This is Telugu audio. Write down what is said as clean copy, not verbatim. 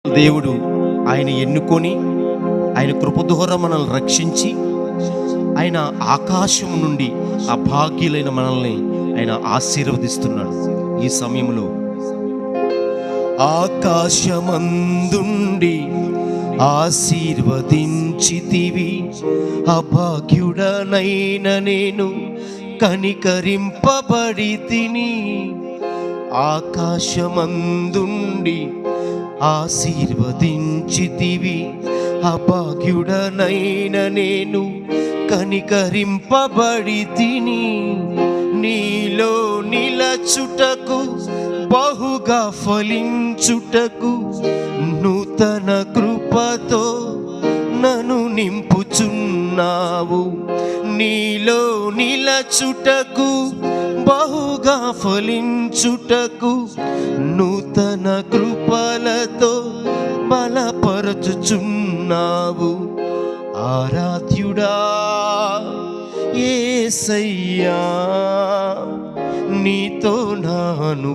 దేవుడు ఆయన ఎన్నుకొని ఆయన కృప ద్వారా మనల్ని రక్షించి ఆయన ఆకాశం నుండి అభాగ్యులైన మనల్ని ఆయన ఆశీర్వదిస్తున్నాడు. ఈ సమయంలో ఆకాశమందుండి ఆశీర్వదించితివి, అభాగ్యుడనైన నేను కనికరింపబడి తిని. ఆకాశమందుండి ఆశీర్వదించితివి, అభాగ్యుడనైన నేను కనికరింపబడి తిని. నీలో నిలచుటకు బహుగా ఫలించుటకు నూతన కృపతో నన్ను నింపుచున్నావు. నీలో నిలచుటకు బహుగా ఫలించుటకు నూతన కృపలతో బలపరచుచున్నావు. ఆరాధ్యుడా యేసయ్యా, నీతో నాను